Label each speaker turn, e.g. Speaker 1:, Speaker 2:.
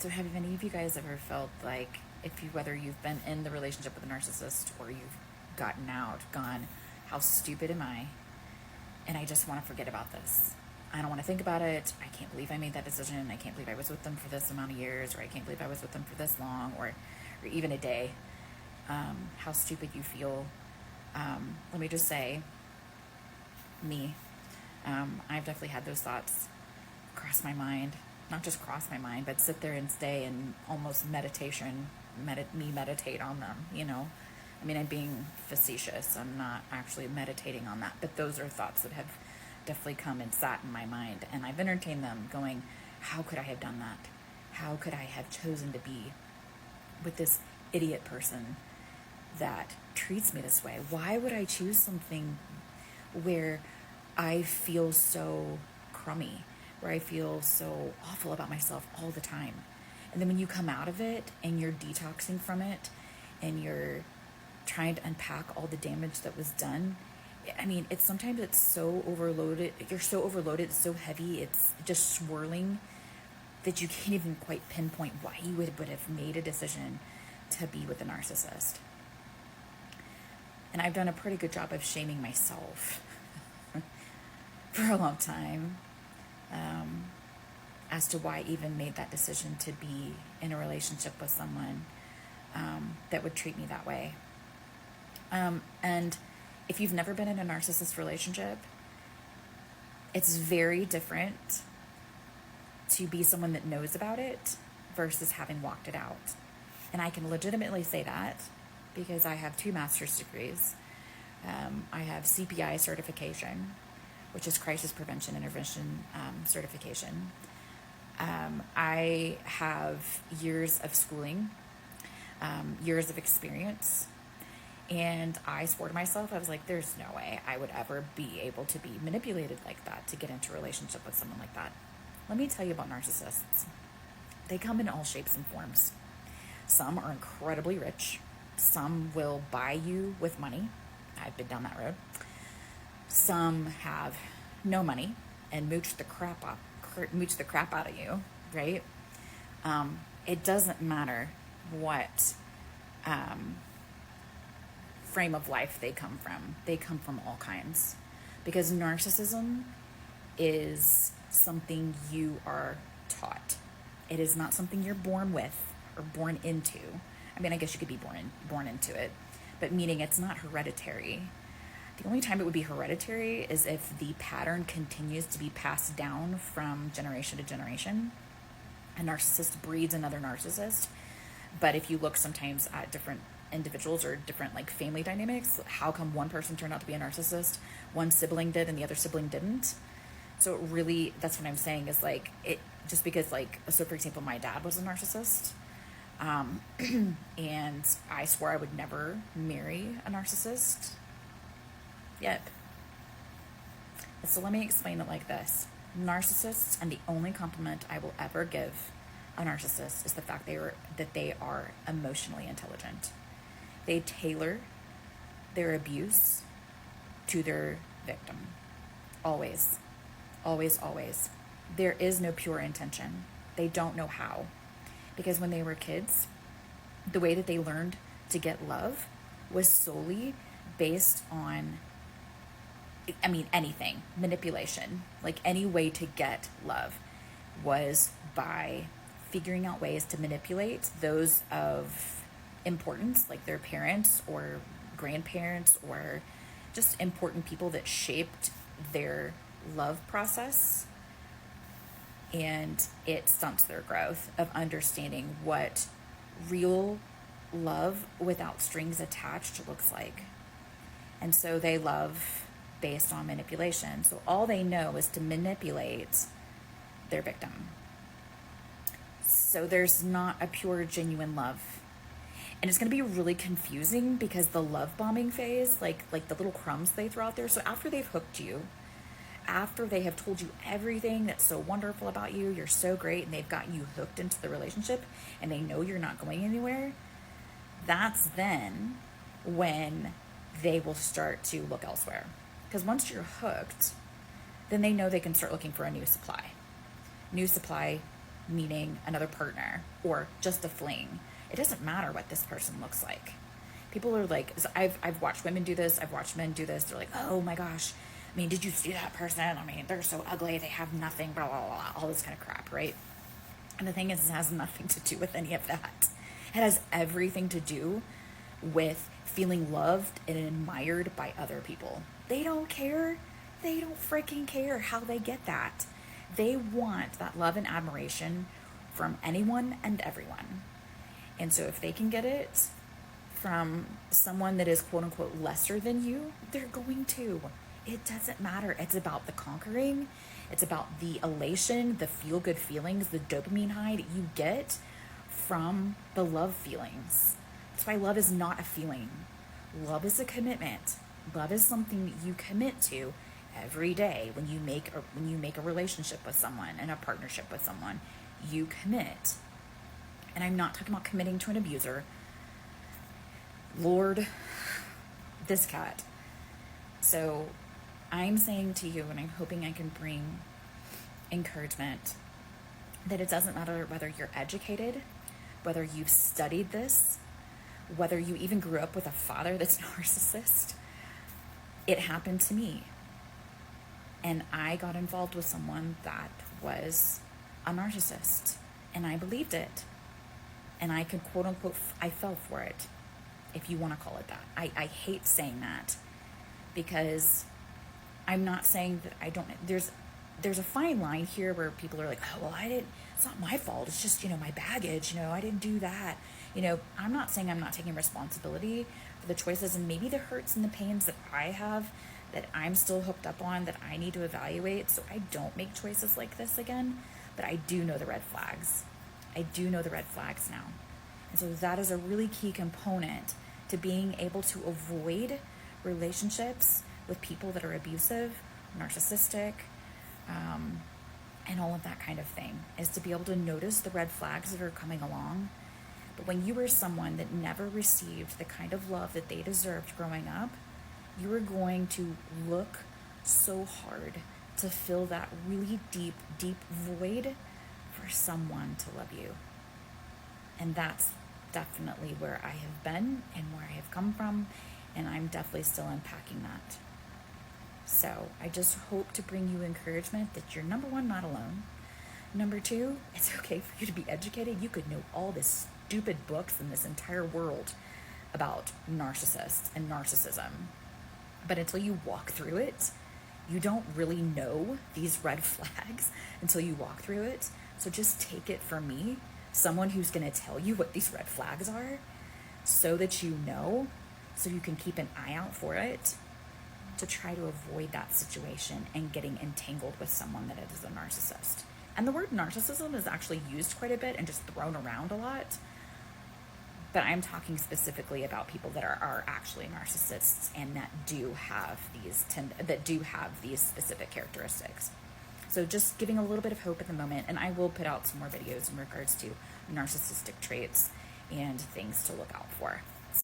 Speaker 1: So have any of you guys ever felt like, whether you've been in the relationship with a narcissist or you've gotten out, gone, how stupid am I? And I just want to forget about this. I don't want to think about it. I can't believe I made that decision. I can't believe I was with them for this amount of years, or I can't believe I was with them for this long, or even a day. How stupid you feel. Let me just say, me, I've definitely had those thoughts cross my mind. Not just cross my mind, but sit there and stay in almost meditation, meditate on them, you know. I mean, I'm being facetious. I'm not actually meditating on that, but those are thoughts that have definitely come and sat in my mind, and I've entertained them going, how could I have done that? How could I have chosen to be with this idiot person that treats me this way? Why would I choose something where I feel so crummy, where I feel so awful about myself all the time? And then when you come out of it and you're detoxing from it and you're trying to unpack all the damage that was done, I mean, sometimes it's so overloaded. You're so overloaded, it's so heavy, it's just swirling that you can't even quite pinpoint why you would have made a decision to be with a narcissist. And I've done a pretty good job of shaming myself for a long time as to why I even made that decision to be in a relationship with someone that would treat me that way. And if you've never been in a narcissist relationship, it's very different to be someone that knows about it versus having walked it out. And I can legitimately say that because I have 2 master's degrees. I have CPI certification, which is crisis prevention intervention certification. I have years of schooling, years of experience. And I swore to myself, I was like, there's no way I would ever be able to be manipulated like that, to get into a relationship with someone like that. Let me tell you about narcissists. They come in all shapes and forms. Some are incredibly rich. Some will buy you with money. I've been down that road. Some have no money and mooch the crap out of you, right? It doesn't matter what frame of life they come from. They come from all kinds, because narcissism is something you are taught. It is not something you're born with or born into. I mean, I guess you could be born into it, but meaning it's not hereditary. The only time it would be hereditary is if the pattern continues to be passed down from generation to generation. A narcissist breeds another narcissist. But if you look sometimes at different individuals or different like family dynamics, how come one person turned out to be a narcissist, one sibling did and the other sibling didn't? So it really, that's what I'm saying is like, it just because like, so for example, my dad was a narcissist, and I swore I would never marry a narcissist. Yep. So let me explain it like this. Narcissists, and the only compliment I will ever give a narcissist is the fact that they are emotionally intelligent. They tailor their abuse to their victim. Always. Always, always. There is no pure intention. They don't know how. Because when they were kids, the way that they learned to get love was solely based on, I mean, anything, manipulation. Like any way to get love was by figuring out ways to manipulate those of importance, like their parents or grandparents or just important people that shaped their love process. And it stunts their growth of understanding what real love without strings attached looks like. And so they love based on manipulation. So all they know is to manipulate their victim. So there's not a pure, genuine love. And it's going to be really confusing because the love bombing phase, like the little crumbs they throw out there. So after they've hooked you, after they have told you everything that's so wonderful about you, you're so great, and they've gotten you hooked into the relationship, and they know you're not going anywhere, that's then when they will start to look elsewhere. Because once you're hooked, then they know they can start looking for a new supply. New supply meaning another partner or just a fling. It doesn't matter what this person looks like. People are like, I've watched women do this, I've watched men do this. They're like, oh my gosh, I mean, did you see that person? I mean, they're so ugly, they have nothing, blah, blah, blah, all this kind of crap, right? And the thing is, it has nothing to do with any of that. It has everything to do with feeling loved and admired by other people. They don't care. They don't freaking care how they get that. They want that love and admiration from anyone and everyone. And so if they can get it from someone that is quote unquote lesser than you, they're going to. It doesn't matter. It's about the conquering. It's about the elation, the feel good feelings, the dopamine high that you get from the love feelings. That's why love is not a feeling. Love is a commitment. Love is something that you commit to every day when you make a relationship with someone and a partnership with someone. You commit. And I'm not talking about committing to an abuser. Lord, this cat. So I'm saying to you, and I'm hoping I can bring encouragement, that it doesn't matter whether you're educated, whether you've studied this, whether you even grew up with a father that's narcissist. It happened to me. And I got involved with someone that was a narcissist. And I believed it. And I could quote unquote, I fell for it, if you want to call it that. I hate saying that, because I'm not saying that I don't, there's a fine line here where people are like, oh, well, it's not my fault. It's just, my baggage, I didn't do that. I'm not saying I'm not taking responsibility for the choices and maybe the hurts and the pains that I have, that I'm still hooked up on, that I need to evaluate so I don't make choices like this again. But I do know the red flags. I do know the red flags now. And so that is a really key component to being able to avoid relationships with people that are abusive, narcissistic, and all of that kind of thing, is to be able to notice the red flags that are coming along. But when you are someone that never received the kind of love that they deserved growing up, you are going to look so hard to fill that really deep, deep void for someone to love you. And that's definitely where I have been and where I have come from, and I'm definitely still unpacking that. So I just hope to bring you encouragement that you're, number one, not alone. Number two, it's okay for you to be educated. You could know all this stupid books in this entire world about narcissists and narcissism, but until you walk through it, you don't really know these red flags until you walk through it. So just take it from me, someone who's going to tell you what these red flags are, so that you know, so you can keep an eye out for it, to try to avoid that situation and getting entangled with someone that is a narcissist. And the word narcissism is actually used quite a bit and just thrown around a lot. But I'm talking specifically about people that are actually narcissists and that do have these specific characteristics. So just giving a little bit of hope at the moment, and I will put out some more videos in regards to narcissistic traits and things to look out for.